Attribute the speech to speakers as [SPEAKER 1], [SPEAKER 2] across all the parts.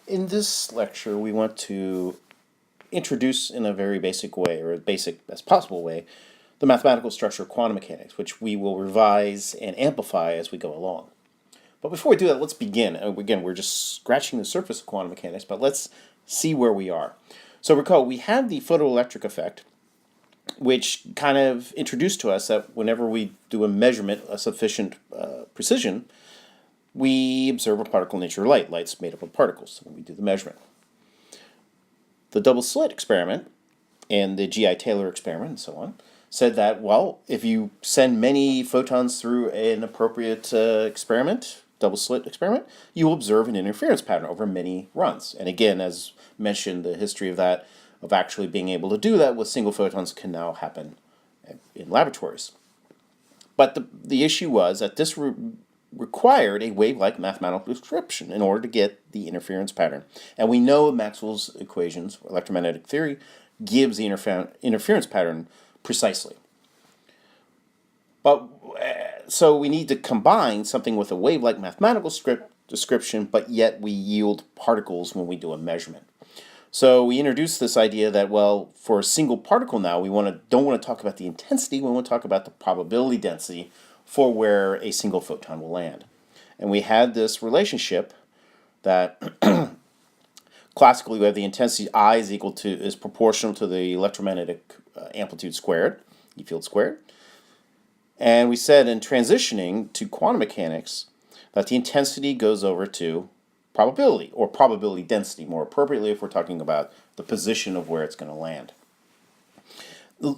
[SPEAKER 1] In this lecture, we want to introduce in a very basic way, or as basic as possible way, the mathematical structure of quantum mechanics, which we will revise and amplify as we go along. But before we do that, let's begin. Again, we're just scratching the surface of quantum mechanics, but let's see where we are. So recall, we had the photoelectric effect, which kind of introduced to us that whenever we do a measurement of sufficient precision, we observe a particle nature of light. Light's made up of particles when we do the measurement. The double slit experiment and the G.I. Taylor experiment and so on said that, well, if you send many photons through an appropriate experiment, double slit experiment, you will observe an interference pattern over many runs. And again, as mentioned, the history of that, of actually being able to do that with single photons, can now happen in laboratories. But the issue was that this required a wave-like mathematical description in order to get the interference pattern. And we know Maxwell's equations, electromagnetic theory, gives the interference pattern precisely. But so we need to combine something with a wave-like mathematical description, but yet we yield particles when we do a measurement. So we introduced this idea that, well, for a single particle now, we don't want to talk about the intensity, we want to talk about the probability density for where a single photon will land. And we had this relationship that classically we have the intensity I is proportional to the electromagnetic amplitude squared, E field squared. And we said in transitioning to quantum mechanics that the intensity goes over to probability, or probability density, more appropriately if we're talking about the position of where it's going to land.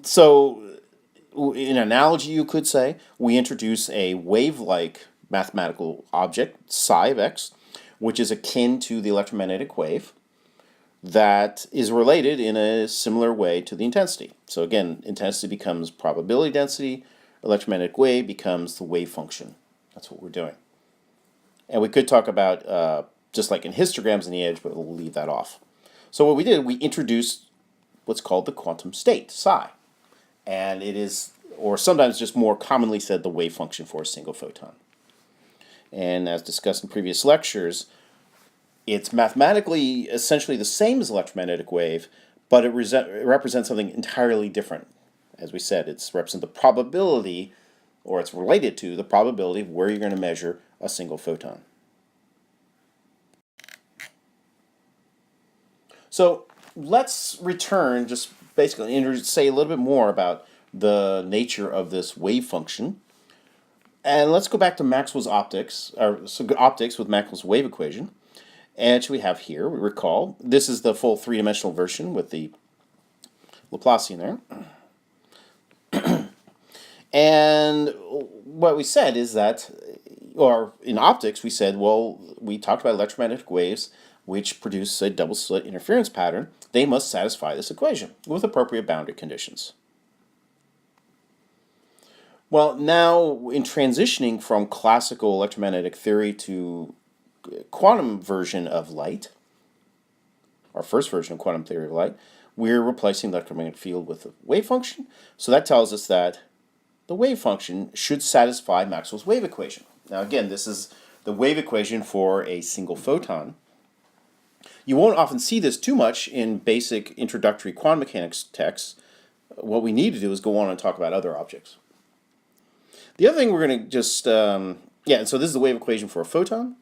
[SPEAKER 1] So in analogy, you could say, we introduce a wave-like mathematical object, psi of x, which is akin to the electromagnetic wave, that is related in a similar way to the intensity. So again, intensity becomes probability density, electromagnetic wave becomes the wave function. That's what we're doing. And we could talk about, just like in histograms in the edge, but we'll leave that off. So what we did, we introduced what's called the quantum state, psi. And it is, or sometimes just more commonly said, the wave function for a single photon. And as discussed in previous lectures, it's mathematically essentially the same as electromagnetic wave, but it represents something entirely different. As we said, it's represent the probability, or it's related to the probability of where you're going to measure a single photon. So let's return, just basically say a little bit more about the nature of this wave function. And let's go back to Maxwell's optics, optics with Maxwell's wave equation. And we have here, we recall, this is the full three-dimensional version with the Laplacian there. And what we said is that, or in optics, we said, well, we talked about electromagnetic waves which produce a double slit interference pattern. They must satisfy this equation with appropriate boundary conditions. Well, now in transitioning from classical electromagnetic theory to quantum version of light, our first version of quantum theory of light, we're replacing the electromagnetic field with a wave function. So that tells us that the wave function should satisfy Maxwell's wave equation. Now again, this is the wave equation for a single photon. You won't often see this too much in basic introductory quantum mechanics texts. What we need to do is go on and talk about other objects. The other thing we're going to just, and so this is the wave equation for a photon.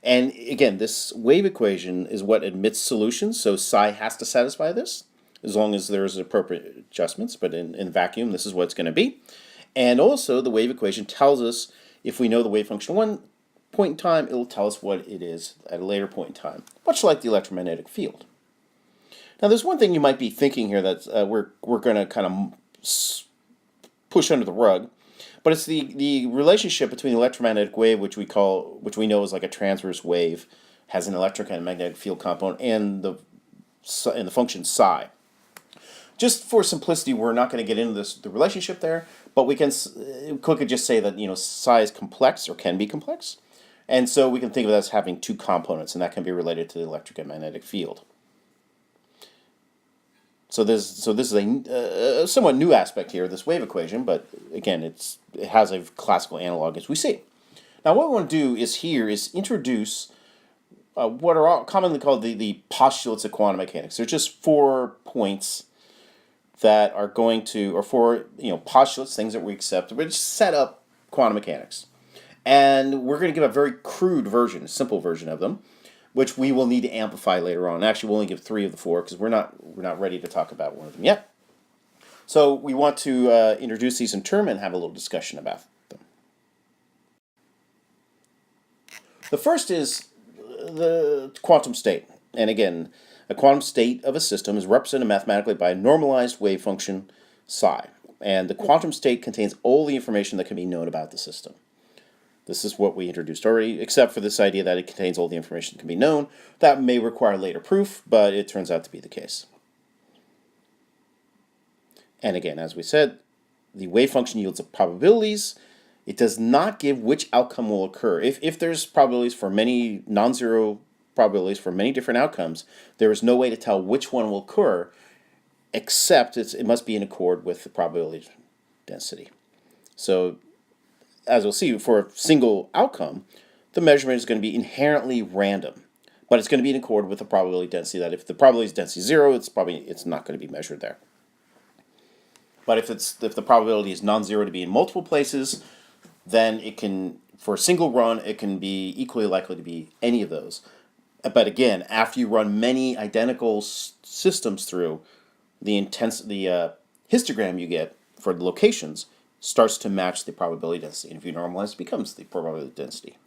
[SPEAKER 1] And again, this wave equation is what admits solutions, so psi has to satisfy this, as long as there's appropriate adjustments, but in vacuum, this is what it's going to be. And also, the wave equation tells us, if we know the wave function at one point in time, it will tell us what it is at a later point in time, much like the electromagnetic field. Now, there's one thing you might be thinking here that we're going to kind of push under the rug, but it's the relationship between the electromagnetic wave, which we know is like a transverse wave, has an electric and magnetic field component, and the function psi. Just for simplicity, we're not going to get into the relationship there, but we could just say that psi is complex or can be complex, and so we can think of it as having two components, and that can be related to the electric and magnetic field. So this is a somewhat new aspect here, this wave equation, but again, it has a classical analog as we see. Now what we want to do is introduce what are commonly called the postulates of quantum mechanics. They're just 4 points that are going to, or 4 postulates, things that we accept, which set up quantum mechanics. And we're going to give a very crude version, a simple version of them, which we will need to amplify later on. Actually, we'll only give 3 of the 4 because we're not ready to talk about one of them yet. So we want to introduce these in turn and have a little discussion about them. The first is the quantum state. And again, a quantum state of a system is represented mathematically by a normalized wave function psi. And the quantum state contains all the information that can be known about the system. This is what we introduced already, except for this idea that it contains all the information that can be known. That may require later proof, but it turns out to be the case. And again, as we said, the wave function yields up probabilities. It does not give which outcome will occur. If there's probabilities for many non-zero probabilities for many different outcomes, there is no way to tell which one will occur, except it must be in accord with the probability density. So, as we'll see, for a single outcome, the measurement is going to be inherently random, but it's going to be in accord with the probability density. That if the probability density is 0, it's not going to be measured there. But if the probability is non-zero to be in multiple places, then it can, for a single run, it can be equally likely to be any of those. But again, after you run many identical systems through, the histogram you get for the locations starts to match the probability density. And if you normalize, it becomes the probability density.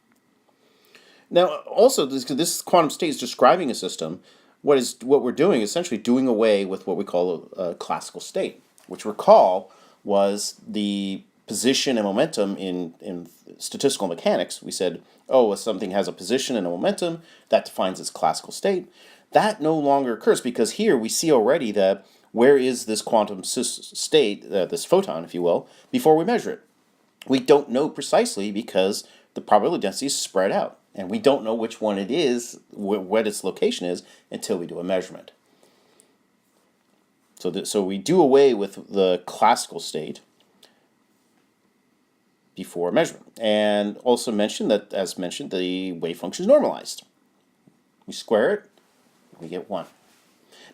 [SPEAKER 1] Now, also, this quantum state is describing a system. What we're doing is essentially doing away with what we call a classical state, which, recall, was the position and momentum in statistical mechanics. We said, oh, if something has a position and a momentum, that defines its classical state. That no longer occurs because here we see already that where is this quantum state, this photon, if you will, before we measure it. We don't know precisely because the probability density is spread out, and we don't know which one it is, what its location is, until we do a measurement. So we do away with the classical state before measurement. And also mention that, as mentioned, the wave function is normalized. We square it, we get 1.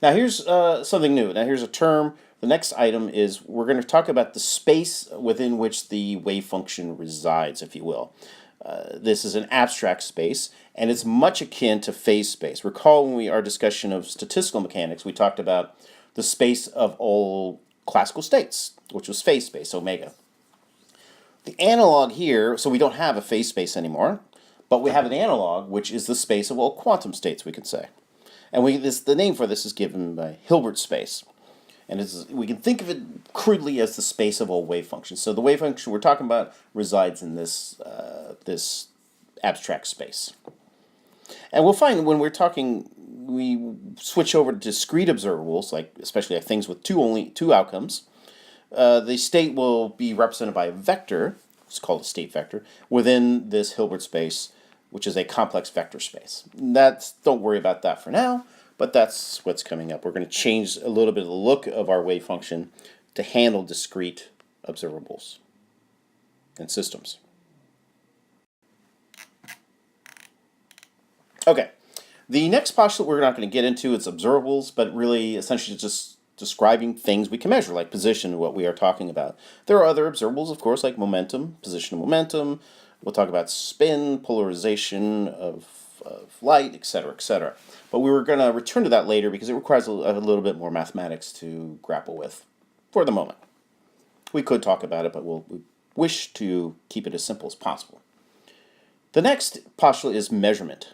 [SPEAKER 1] Now here's something new. Now here's a term. The next item is we're going to talk about the space within which the wave function resides, if you will. This is an abstract space, and it's much akin to phase space. Recall when our discussion of statistical mechanics, we talked about the space of all classical states, which was phase space, omega. The analog here, so we don't have a phase space anymore, but we have an analog, which is the space of all quantum states, we could say. And the name for this is given by Hilbert space. And we can think of it crudely as the space of all wave functions. So the wave function we're talking about resides in this abstract space. And we'll find when we're talking, we switch over to discrete observables, especially things with two outcomes. The state will be represented by a vector, it's called a state vector, within this Hilbert space, which is a complex vector space. Don't worry about that for now, but that's what's coming up. We're going to change a little bit of the look of our wave function to handle discrete observables and systems. Okay, the next postulate we're not going to get into is observables, but really essentially just describing things we can measure, like position, what we are talking about. There are other observables, of course, like momentum, position of momentum. We'll talk about spin, polarization of light, etc., etc. But we were going to return to that later because it requires a little bit more mathematics to grapple with for the moment. We could talk about it, but we wish to keep it as simple as possible. The next postulate is measurement.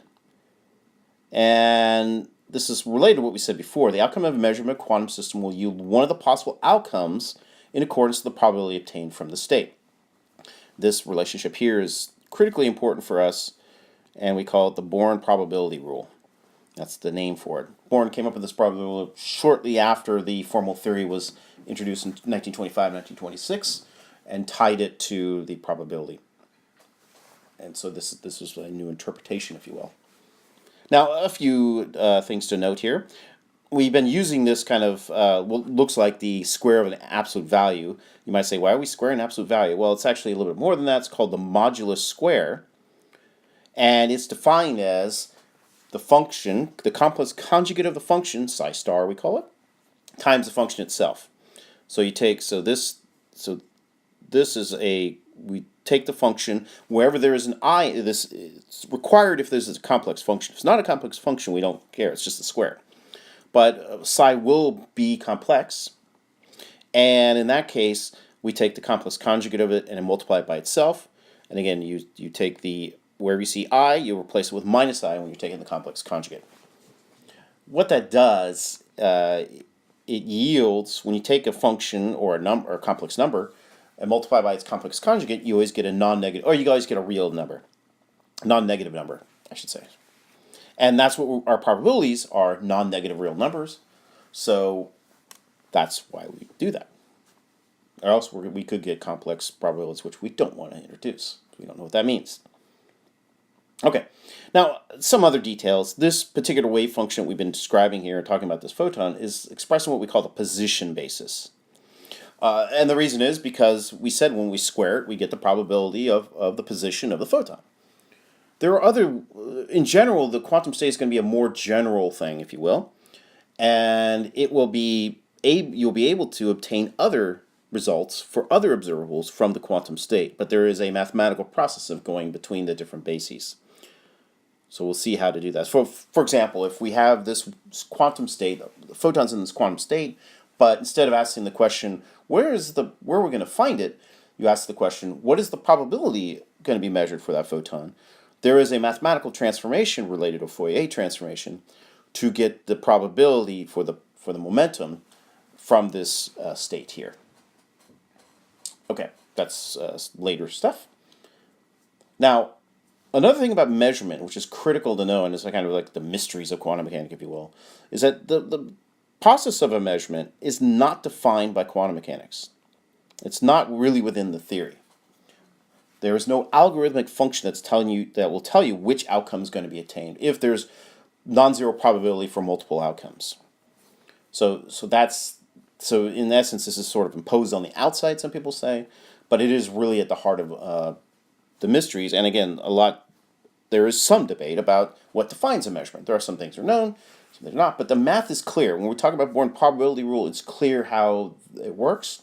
[SPEAKER 1] And this is related to what we said before. The outcome of a measurement quantum system will yield one of the possible outcomes in accordance with the probability obtained from the state. This relationship here is critically important for us, and we call it the Born probability rule. That's the name for it. Born came up with this probability rule shortly after the formal theory was introduced in 1925, 1926, and tied it to the probability. And so this was a new interpretation, if you will. Now, a few things to note here. We've been using this kind of what looks like the square of an absolute value. You might say, why are we squaring an absolute value? Well, it's actually a little bit more than that. It's called the modulus square. And it's defined as the function, the complex conjugate of the function, psi star we call it, times the function itself. So you take, so this is we take the function wherever there is an I, this is required if there's a complex function. If it's not a complex function, we don't care, it's just a square. But psi will be complex, and in that case, we take the complex conjugate of it and then multiply it by itself. And again, you take wherever you see I, you replace it with minus I when you're taking the complex conjugate. What that does, it yields, when you take a function or a number or a complex number and multiply by its complex conjugate, you always get a non-negative, or you always get a real number, non-negative number, I should say. And that's what our probabilities are, non-negative real numbers. So that's why we do that. Or else we could get complex probabilities, which we don't want to introduce. We don't know what that means. Okay, now some other details. This particular wave function we've been describing here and talking about this photon is expressing what we call the position basis. And the reason is because we said when we square it, we get the probability of the position of the photon. There are other, in general, the quantum state is going to be a more general thing, if you will, and it will be you'll be able to obtain other results for other observables from the quantum state, but there is a mathematical process of going between the different bases. So we'll see how to do that. For example, if we have this quantum state, the photons in this quantum state, but instead of asking the question, where we're going to find it, you ask the question, what is the probability going to be measured for that photon? There is a mathematical transformation related to Fourier transformation to get the probability for the momentum from this state here. Okay, that's later stuff. Now, another thing about measurement, which is critical to know, and it's kind of like the mysteries of quantum mechanics, if you will, is that the process of a measurement is not defined by quantum mechanics. It's not really within the theory. There is no algorithmic function that will tell you which outcome is going to be attained if there's non-zero probability for multiple outcomes. So in essence, this is sort of imposed on the outside, some people say, but it is really at the heart of the mysteries. And again, there is some debate about what defines a measurement. There are some things that are known, some things are not, but the math is clear. When we talk about Born probability rule, it's clear how it works.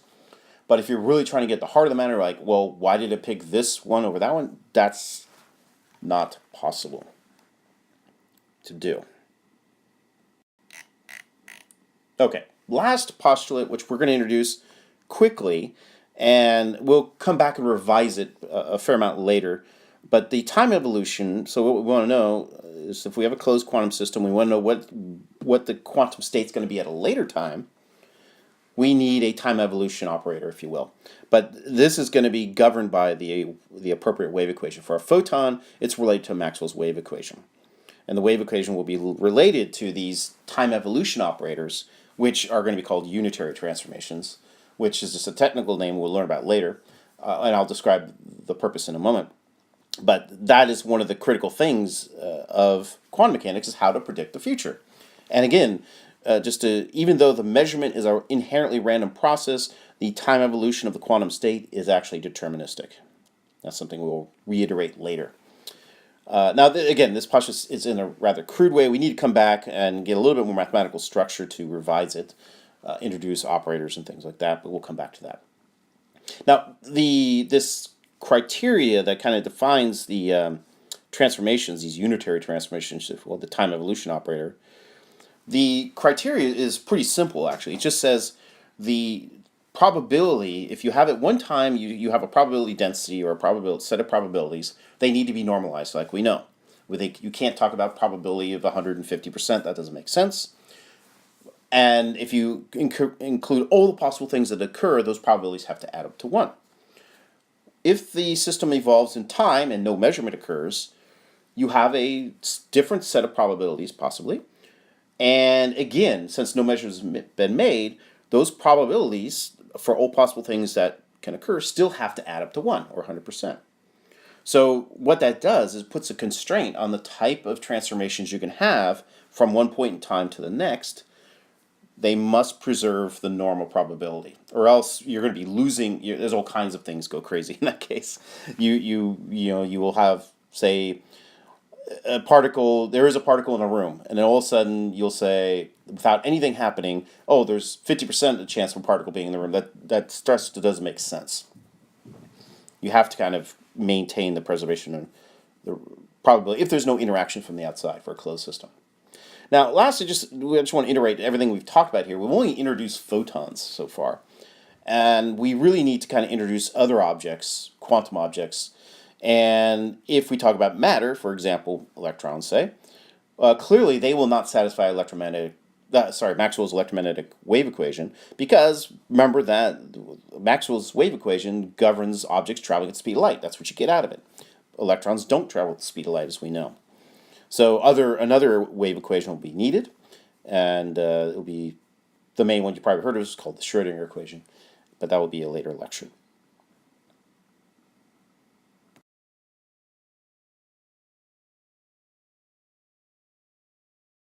[SPEAKER 1] But if you're really trying to get the heart of the matter, like, well, why did it pick this one over that one? That's not possible to do. Okay, last postulate, which we're going to introduce quickly, and we'll come back and revise it a fair amount later. But the time evolution, so what we want to know is if we have a closed quantum system, we want to know what the quantum state's going to be at a later time. We need a time evolution operator, if you will. But this is going to be governed by the appropriate wave equation. For a photon, it's related to Maxwell's wave equation. And the wave equation will be related to these time evolution operators, which are going to be called unitary transformations, which is just a technical name we'll learn about later. And I'll describe the purpose in a moment. But that is one of the critical things of quantum mechanics, is how to predict the future. And again, even though the measurement is an inherently random process, the time evolution of the quantum state is actually deterministic. That's something we'll reiterate later. Now, again, this postulate is in a rather crude way. We need to come back and get a little bit more mathematical structure to revise it, introduce operators and things like that, but we'll come back to that. Now, this criteria that kind of defines the transformations, these unitary transformations, well, the time evolution operator, the criteria is pretty simple, actually. It just says the probability, if you have at one time, you have a probability density or a set of probabilities, they need to be normalized, like we know. You can't talk about probability of 150%, that doesn't make sense. And if you include all the possible things that occur, those probabilities have to add up to 1. If the system evolves in time and no measurement occurs, you have a different set of probabilities, possibly. And again, since no measure has been made, those probabilities for all possible things that can occur still have to add up to 1, or 100%. So what that does is puts a constraint on the type of transformations you can have from one point in time to the next. They must preserve the normal probability, or else you're going to be losing. There's all kinds of things go crazy in that case. You will have, say, there is a particle in a room, and then all of a sudden you'll say, without anything happening, oh, there's 50% of chance of a particle being in the room. That stress doesn't make sense. You have to kind of maintain the preservation of the probability if there's no interaction from the outside for a closed system. Now, lastly, we just want to iterate everything we've talked about here. We've only introduced photons so far, and we really need to kind of introduce other objects, quantum objects. And if we talk about matter, for example, electrons, say, clearly they will not satisfy Maxwell's electromagnetic wave equation, because remember that Maxwell's wave equation governs objects traveling at the speed of light. That's what you get out of it. Electrons don't travel at the speed of light, as we know. So another wave equation will be needed, and it'll be the main one you probably heard of is called the Schrodinger equation, but that will be a later lecture.